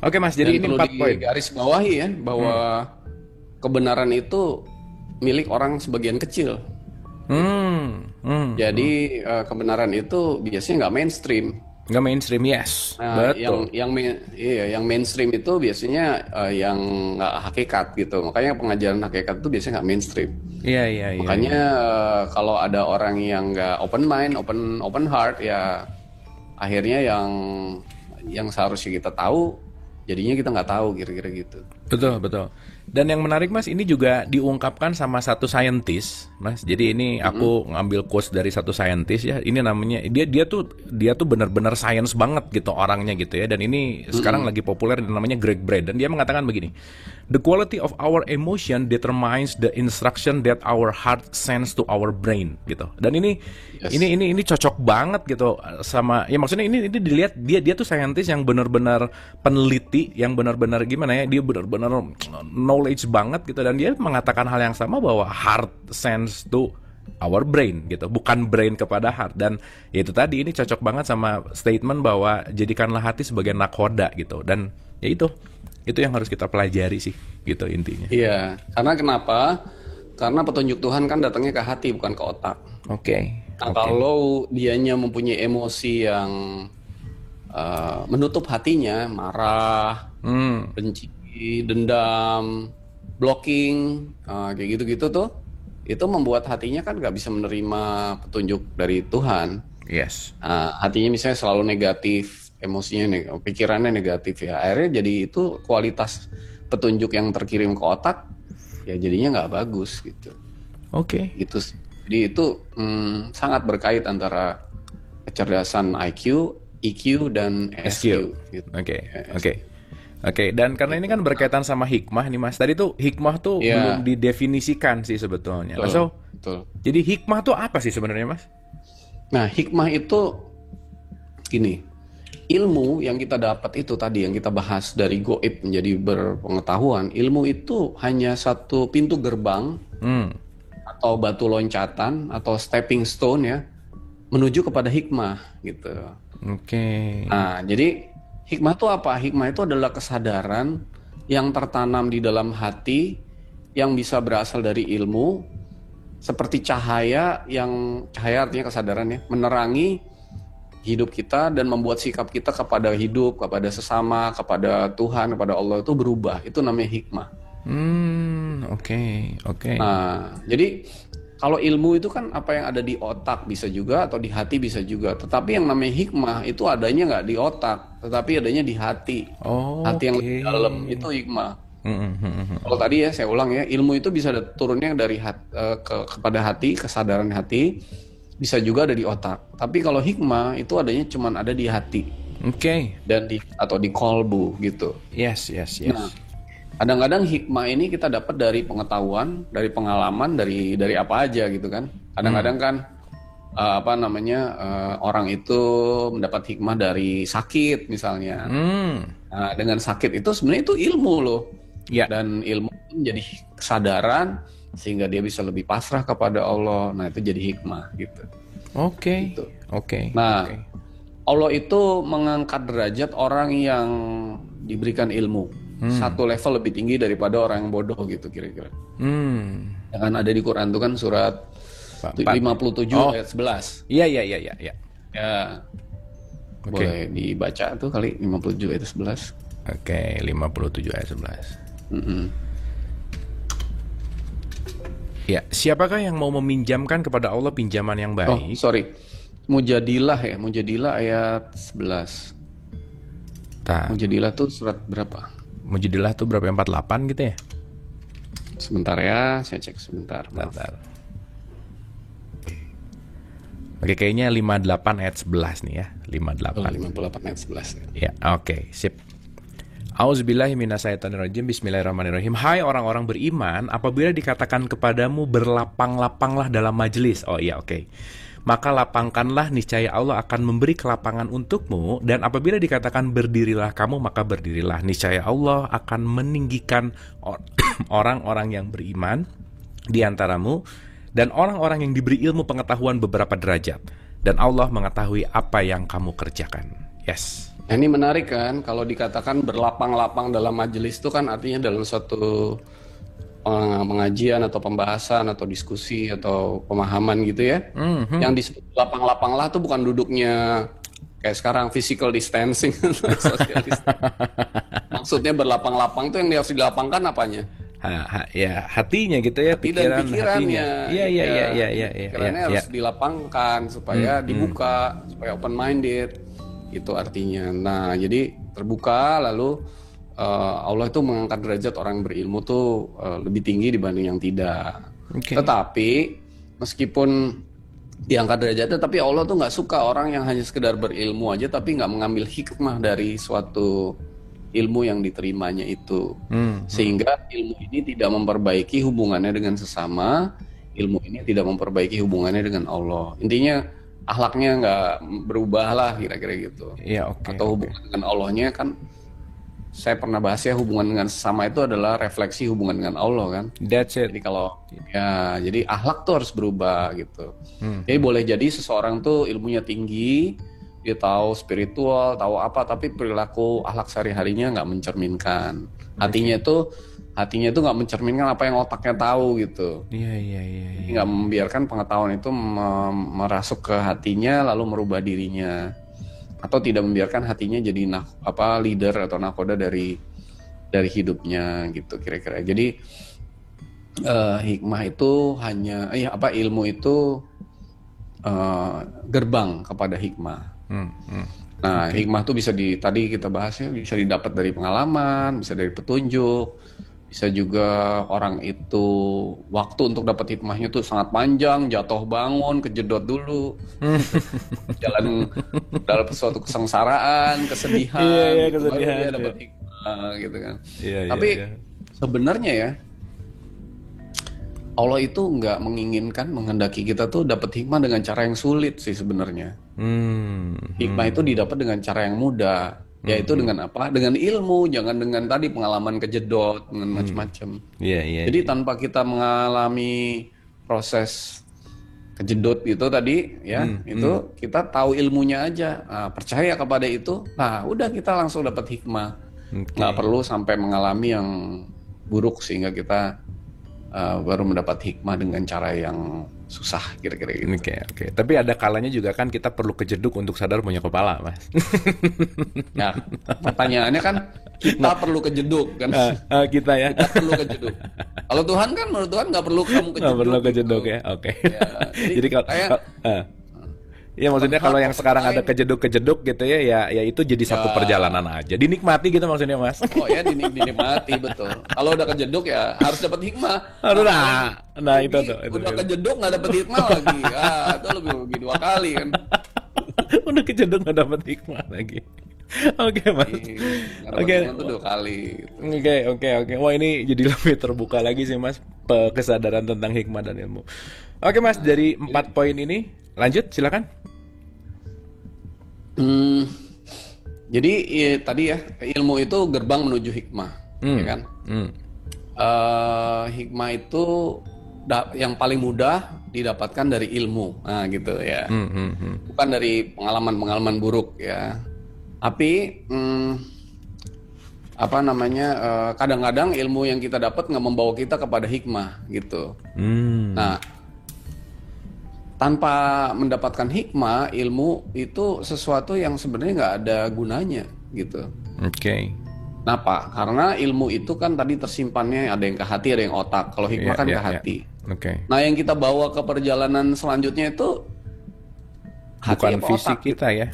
Oke Mas, jadi ini 4 poin. Garis bawahi ya bahwa kebenaran itu milik orang sebagian kecil. Jadi kebenaran itu biasanya nggak mainstream. Nggak mainstream, yes. Nah, betul. yang mainstream itu biasanya yang nggak hakikat gitu. Makanya pengajaran hakikat itu biasanya nggak mainstream. Iya. Makanya kalau ada orang yang nggak open mind, open heart, ya akhirnya yang seharusnya kita tahu, jadinya kita nggak tahu, kira-kira gitu. Betul. Dan yang menarik Mas, ini juga diungkapkan sama satu saintis, Mas. Jadi ini aku ngambil quotes dari satu saintis ya. Ini namanya dia tuh benar-benar science banget gitu orangnya gitu ya. Dan ini sekarang lagi populer, namanya Greg Braden. Dan dia mengatakan begini, the quality of our emotion determines the instruction that our heart sends to our brain gitu. Dan ini cocok banget gitu sama ya, maksudnya ini dilihat dia tuh saintis yang benar-benar peneliti, yang benar-benar gimana ya, dia benar-benar knowledge banget gitu, dan dia mengatakan hal yang sama bahwa heart sends to our brain gitu, bukan brain kepada heart. Dan ya itu tadi, ini cocok banget sama statement bahwa jadikanlah hati sebagai nakhoda gitu. Dan ya itu yang harus kita pelajari sih gitu intinya. Iya, karena kenapa? Karena petunjuk Tuhan kan datangnya ke hati bukan ke otak. Oke. Kalau dianya mempunyai emosi yang menutup hatinya, marah, benci, dendam, blocking, kayak gitu-gitu tuh, itu membuat hatinya kan nggak bisa menerima petunjuk dari Tuhan. Yes. Hatinya misalnya selalu negatif, emosinya pikirannya negatif ya, akhirnya jadi itu kualitas petunjuk yang terkirim ke otak ya jadinya nggak bagus gitu. Oke. Gitu sih. Jadi itu sangat berkait antara kecerdasan IQ, EQ dan SQ. Gitu. Oke, dan karena ini kan berkaitan sama hikmah nih Mas. Tadi tuh hikmah tuh belum didefinisikan sih sebetulnya. Betul. Jadi hikmah tuh apa sih sebenarnya Mas? Nah, hikmah itu gini. Ilmu yang kita dapat itu tadi yang kita bahas dari goib menjadi berpengetahuan. Ilmu itu hanya satu pintu gerbang atau batu loncatan atau stepping stone ya menuju kepada hikmah gitu. Oke. Nah, jadi hikmah itu apa? Hikmah itu adalah kesadaran yang tertanam di dalam hati yang bisa berasal dari ilmu, seperti cahaya artinya kesadaran ya, menerangi hidup kita dan membuat sikap kita kepada hidup, kepada sesama, kepada Tuhan, kepada Allah itu berubah. Itu namanya hikmah. Oke. Nah, jadi kalau ilmu itu kan apa yang ada di otak bisa juga, atau di hati bisa juga. Tetapi yang namanya hikmah itu adanya nggak di otak, tetapi adanya di hati. Hati yang lebih dalam itu hikmah. Kalau tadi ya saya ulang ya, ilmu itu bisa turunnya dari kepada hati, kesadaran hati, bisa juga ada di otak. Tapi kalau hikmah itu adanya cuman ada di hati. Dan atau di kolbu gitu. Yes. Nah, kadang-kadang hikmah ini kita dapat dari pengetahuan, dari pengalaman, dari apa aja gitu kan. Kadang-kadang kan orang itu mendapat hikmah dari sakit misalnya. Nah, dengan sakit itu sebenarnya itu ilmu loh. Dan ilmu itu menjadi kesadaran sehingga dia bisa lebih pasrah kepada Allah. Nah, itu jadi hikmah gitu. Oke. Nah, Allah itu mengangkat derajat orang yang diberikan ilmu. Satu level lebih tinggi daripada orang yang bodoh gitu kira-kira. Yang kan ada di Quran itu kan surat 57 ayat 11. Iya. Ya. Boleh dibaca tuh kali 57 ayat 11. Oke, 57 ayat 11. Ya, siapakah yang mau meminjamkan kepada Allah pinjaman yang baik? Mujadilah ayat 11. Mujadilah tuh surat berapa? Mujadilah tuh berapa? 48 gitu ya? Sebentar ya, saya cek sebentar. Oke, kayaknya 58 ayat 11 nih ya. 58 ayat 11. Ya, oke, sip. Auzubillahi minasyaitonirrajim. Bismillahirrahmanirrahim. Hai orang-orang beriman, apabila dikatakan kepadamu berlapang-lapanglah dalam majelis. Oh iya, oke. maka lapangkanlah, niscaya Allah akan memberi kelapangan untukmu. Dan apabila dikatakan berdirilah kamu, maka berdirilah, niscaya Allah akan meninggikan orang-orang yang beriman di antaramu dan orang-orang yang diberi ilmu pengetahuan beberapa derajat. Dan Allah mengetahui apa yang kamu kerjakan. Yes. Nah, ini menarik kan, kalau dikatakan berlapang-lapang dalam majelis itu kan artinya dalam suatu pengajian atau pembahasan atau diskusi atau pemahaman gitu ya. Yang disebut lapang-lapang lah tuh bukan duduknya kayak sekarang physical distancing, social distancing. Maksudnya berlapang-lapang tuh yang harus dilapangkan apanya? Ya hatinya gitu ya, hati dan pikirannya. Iya. Pikirannya harus dilapangkan supaya dibuka, supaya open minded. Itu artinya. Nah, jadi terbuka, lalu Allah itu mengangkat derajat orang berilmu tuh lebih tinggi dibanding yang tidak. Tetapi meskipun diangkat derajatnya, tapi Allah tuh nggak suka orang yang hanya sekedar berilmu aja tapi nggak mengambil hikmah dari suatu ilmu yang diterimanya itu. Sehingga ilmu ini tidak memperbaiki hubungannya dengan sesama, ilmu ini tidak memperbaiki hubungannya dengan Allah. Intinya akhlaknya nggak berubah lah, kira-kira gitu. Atau hubungan dengan Allahnya kan, saya pernah bahas ya, hubungan dengan sesama itu adalah refleksi hubungan dengan Allah kan. That's it. Jadi kalau jadi akhlak tuh harus berubah gitu. Jadi boleh jadi seseorang tuh ilmunya tinggi, dia tahu spiritual, tahu apa, tapi perilaku akhlak sehari-harinya nggak mencerminkan. Hatinya itu nggak mencerminkan apa yang otaknya tahu gitu. Iya. Nggak membiarkan pengetahuan itu merasuk ke hatinya lalu merubah dirinya. Atau tidak membiarkan hatinya jadi leader atau nakoda dari hidupnya gitu kira-kira. Jadi hikmah itu hanya ilmu itu gerbang kepada hikmah. Nah, hikmah itu tadi kita bahasnya bisa didapat dari pengalaman, bisa dari petunjuk, bisa juga orang itu waktu untuk dapat hikmahnya tuh sangat panjang, jatuh bangun, kejedot dulu, jalan dalam suatu kesengsaraan, kesedihan, kesedihan, dia dapat hikmah gitu kan. Tapi sebenarnya ya, Allah itu nggak menginginkan, menghendaki kita tuh dapat hikmah dengan cara yang sulit sih sebenarnya. Hikmah itu didapat dengan cara yang mudah. Yaitu dengan apa? Dengan ilmu, jangan dengan tadi pengalaman kejedot, dengan macam-macam. Jadi tanpa kita mengalami proses kejedot itu tadi, itu kita tahu ilmunya aja, percaya kepada itu, nah udah kita langsung dapat hikmah. Nggak perlu sampai mengalami yang buruk sehingga kita baru mendapat hikmah dengan cara yang susah kira-kira gitu. Oke. Tapi ada kalanya juga kan kita perlu kejeduk untuk sadar punya kepala, Mas. Nah, pertanyaannya kan kita perlu kejeduk kan? Kita ya. Kita perlu kejeduk. Kalau Tuhan kan, menurut Tuhan nggak perlu kamu kejeduk. Nggak perlu kejeduk gitu. Ya, oke. Jadi kalau ya maksudnya kalau yang sekarang ada kejeduk-kejeduk gitu ya itu jadi satu perjalanan aja. Dinikmati gitu maksudnya, Mas. Oh ya, dinikmati betul. Kalau udah kejeduk ya harus dapat hikmah. Nah itu tuh. Udah kejeduk nggak dapat hikmah lagi. Itu lebih 2 kali kan. Udah kejeduk nggak dapat hikmah lagi. Oke, Mas. Oke. Itu 2 kali. Oke. Wah, ini jadi lebih terbuka lagi sih, Mas, kesadaran tentang hikmah dan ilmu. Oke, Mas, dari 4 poin ini lanjut, silakan. Jadi tadi ya, ilmu itu gerbang menuju hikmah, ya kan? Hikmah itu yang paling mudah didapatkan dari ilmu, nah gitu ya. Bukan dari pengalaman-pengalaman buruk ya. Tapi kadang-kadang ilmu yang kita dapat nggak membawa kita kepada hikmah gitu. Nah, tanpa mendapatkan hikmah, ilmu itu sesuatu yang sebenarnya nggak ada gunanya gitu. Kenapa? Karena ilmu itu kan tadi tersimpannya ada yang ke hati, ada yang otak. Kalau hikmah kan ke hati. Nah, yang kita bawa ke perjalanan selanjutnya itu hati bukan apa fisik otak, kita ya.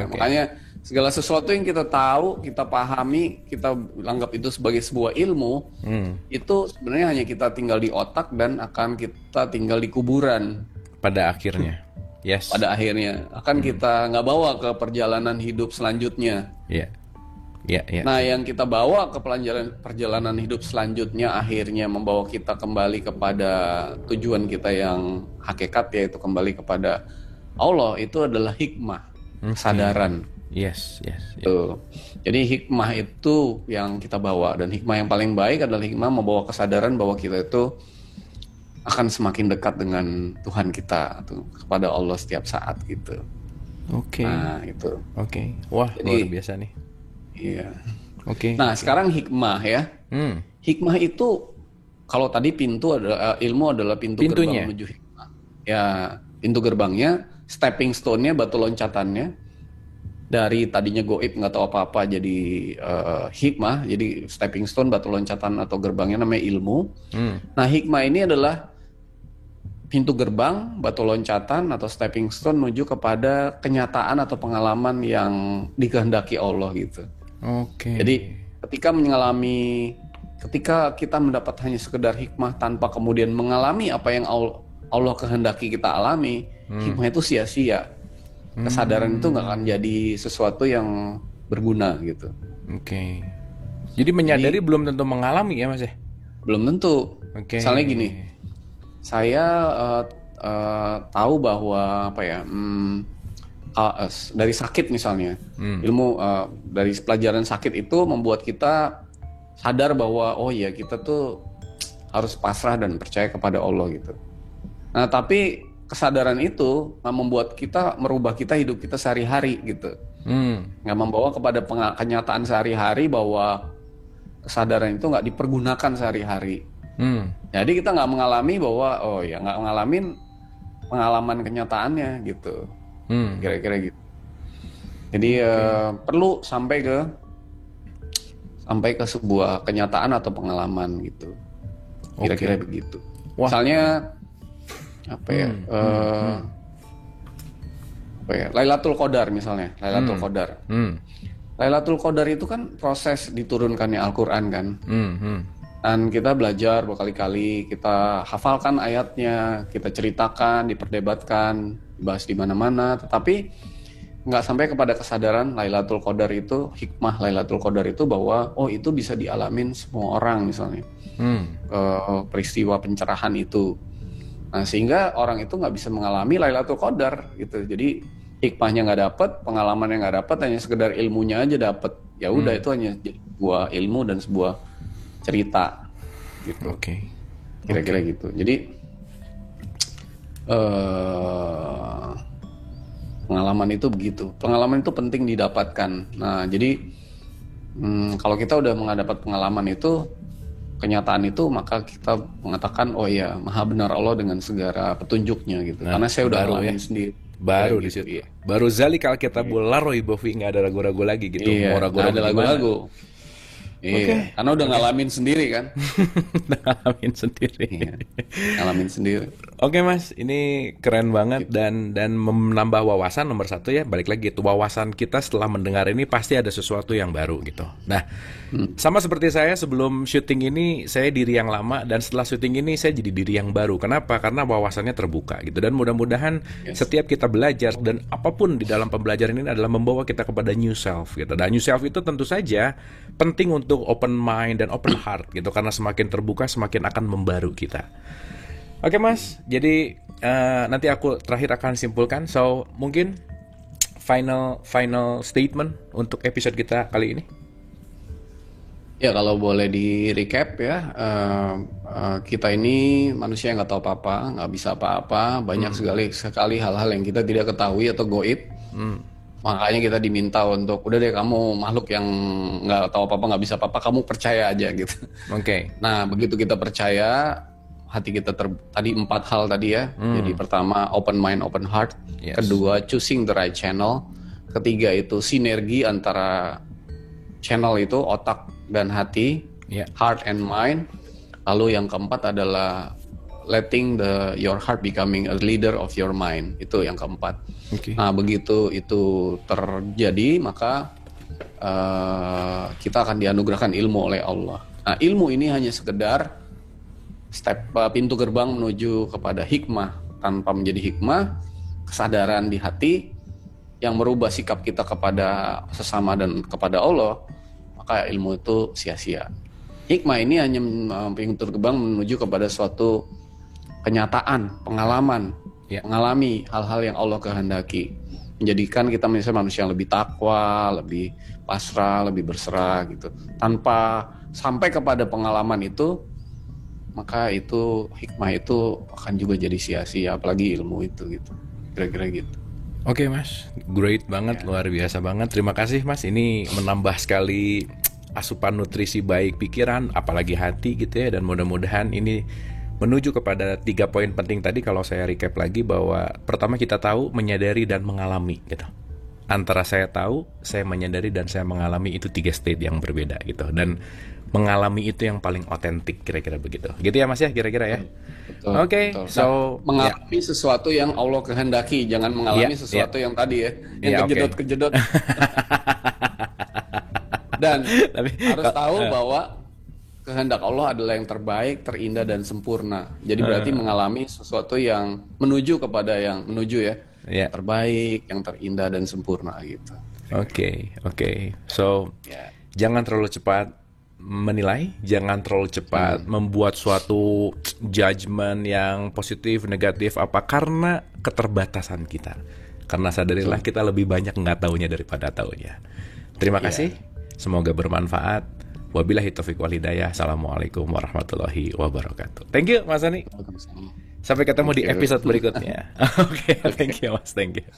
Makanya segala sesuatu yang kita tahu, kita pahami, kita anggap itu sebagai sebuah ilmu, itu sebenarnya hanya kita tinggal di otak dan akan kita tinggal di kuburan. Pada akhirnya, Pada akhirnya akan kita nggak bawa ke perjalanan hidup selanjutnya. Nah, yang kita bawa ke perjalanan hidup selanjutnya akhirnya membawa kita kembali kepada tujuan kita yang hakikat, yaitu kembali kepada Allah, itu adalah hikmah, kesadaran. Yes. Jadi hikmah itu yang kita bawa, dan hikmah yang paling baik adalah hikmah membawa kesadaran bahwa kita itu akan semakin dekat dengan Tuhan kita, kepada Allah setiap saat gitu. Oke. Nah, itu. Oke. Wah, Jadi, luar biasa nih. Iya. Oke. Nah, sekarang hikmah ya. Hikmah itu kalau tadi ilmu adalah pintunya. Gerbang menuju hikmah. Ya, pintu gerbangnya, stepping stone-nya, batu loncatannya. Dari tadinya goib nggak tahu apa-apa jadi hikmah, jadi stepping stone, batu loncatan atau gerbangnya namanya ilmu. Nah, hikmah ini adalah pintu gerbang, batu loncatan atau stepping stone menuju kepada kenyataan atau pengalaman yang dikehendaki Allah gitu. Oke. Jadi ketika kita mendapat hanya sekedar hikmah tanpa kemudian mengalami apa yang Allah kehendaki kita alami, hikmah itu sia-sia. Kesadaran itu nggak akan jadi sesuatu yang berguna gitu. Oke. Jadi menyadari belum tentu mengalami ya Mas ya? Belum tentu. Misalnya gini, saya tahu bahwa dari sakit misalnya, ilmu dari pelajaran sakit itu membuat kita sadar bahwa oh ya kita tuh harus pasrah dan percaya kepada Allah gitu. Nah, tapi kesadaran itu nggak membuat kita merubah hidup kita sehari-hari gitu, nggak membawa kepada kenyataan sehari-hari bahwa kesadaran itu nggak dipergunakan sehari-hari. Jadi kita nggak mengalami bahwa nggak ngalamin pengalaman kenyataannya gitu, kira-kira gitu. Jadi perlu sampai ke sebuah kenyataan atau pengalaman gitu, kira-kira begitu. Misalnya Lailatul Qadar misalnya, Lailatul Qadar itu kan proses diturunkannya Al-Qur'an kan. Dan kita belajar berkali-kali, kita hafalkan ayatnya, kita ceritakan, diperdebatkan, dibahas di mana-mana, tetapi nggak sampai kepada kesadaran Lailatul Qadar itu, hikmah Lailatul Qadar itu bahwa itu bisa dialamin semua orang misalnya. Peristiwa pencerahan itu. Nah, sehingga orang itu nggak bisa mengalami Lailatul Qadar gitu. Jadi hikmahnya nggak dapet, pengalamannya nggak dapet, hanya sekedar ilmunya aja dapet. Ya udah, itu hanya sebuah ilmu dan sebuah cerita gitu. Kira-kira gitu. Jadi pengalaman itu begitu. Pengalaman itu penting didapatkan. Nah, jadi kalau kita udah mendapat pengalaman itu, kenyataan itu, maka kita mengatakan oh ya, maha benar Allah dengan segala petunjuknya gitu. Karena saya udah ngalamin sendiri. Baru di situ. Iya. Baru zalika alkitabul la raiba fihi, nggak ada ragu-ragu lagi gitu. Iya, nggak ada ragu-ragu. Iya, karena udah ngalamin sendiri kan. Ngalamin sendiri. Iya, ngalamin sendiri. Oke Mas, ini keren banget dan menambah wawasan nomor satu ya. Balik lagi itu, wawasan kita setelah mendengar ini pasti ada sesuatu yang baru gitu. Nah, sama seperti saya sebelum syuting ini saya diri yang lama, dan setelah syuting ini saya jadi diri yang baru. Kenapa? Karena wawasannya terbuka gitu. Dan mudah-mudahan setiap kita belajar dan apapun di dalam pembelajaran ini adalah membawa kita kepada new self gitu. Dan new self itu tentu saja penting untuk open mind dan open heart gitu, karena semakin terbuka semakin akan membaru kita. Oke Mas, jadi nanti aku terakhir akan simpulkan. So mungkin final statement untuk episode kita kali ini. Ya, kalau boleh di recap ya, kita ini manusia yang nggak tahu apa-apa, nggak bisa apa-apa, banyak sekali hal-hal yang kita tidak ketahui atau goib. Makanya kita diminta untuk udah deh, kamu makhluk yang nggak tahu apa-apa, nggak bisa apa-apa, kamu percaya aja gitu. Nah, begitu kita percaya, hati kita tadi 4 hal tadi ya. Jadi pertama open mind, open heart. Kedua choosing the right channel. Ketiga itu sinergi antara channel itu, otak dan hati, heart and mind. Lalu yang keempat adalah letting your heart becoming a leader of your mind. Itu yang keempat. Nah, begitu itu terjadi, maka kita akan dianugerahkan ilmu oleh Allah. Nah, ilmu ini hanya sekedar pintu gerbang menuju kepada hikmah. Tanpa menjadi hikmah, kesadaran di hati yang merubah sikap kita kepada sesama dan kepada Allah, maka ilmu itu sia-sia. Hikmah ini hanya pintu gerbang menuju kepada suatu kenyataan, pengalaman, mengalami hal-hal yang Allah kehendaki, menjadikan kita menjadi manusia yang lebih takwa, lebih pasrah, lebih berserah gitu. Tanpa sampai kepada pengalaman itu, maka itu hikmah itu akan juga jadi sia-sia, apalagi ilmu itu gitu. Kira-kira gitu. Oke Mas, great banget, luar biasa banget. Terima kasih Mas, ini menambah sekali asupan nutrisi baik pikiran, apalagi hati gitu ya. Dan mudah-mudahan ini menuju kepada 3 poin penting tadi. Kalau saya recap lagi, bahwa pertama kita tahu, menyadari, dan mengalami gitu. Antara saya tahu, saya menyadari, dan saya mengalami, itu 3 state yang berbeda gitu. Dan mengalami itu yang paling otentik, kira-kira begitu. Gitu ya Mas ya, kira-kira ya. Oke, so mengalami sesuatu yang Allah kehendaki, jangan mengalami sesuatu yang tadi ya, yang kejedot-kejedot. Dan harus tahu bahwa kehendak Allah adalah yang terbaik, terindah, dan sempurna. Jadi berarti mengalami sesuatu yang menuju kepada yang terbaik, yang terindah, dan sempurna gitu. Oke. So jangan terlalu cepat menilai, jangan terlalu cepat membuat suatu judgement yang positif, negatif, karena keterbatasan kita. Karena sadarilah kita lebih banyak nggak taunya daripada taunya. Terima kasih. Semoga bermanfaat. Wabillahi taufiq wal hidayah. Assalamualaikum warahmatullahi wabarakatuh. Thank you Mas Sony. Sampai ketemu di episode berikutnya. Oke, thank you Mas. Thank you.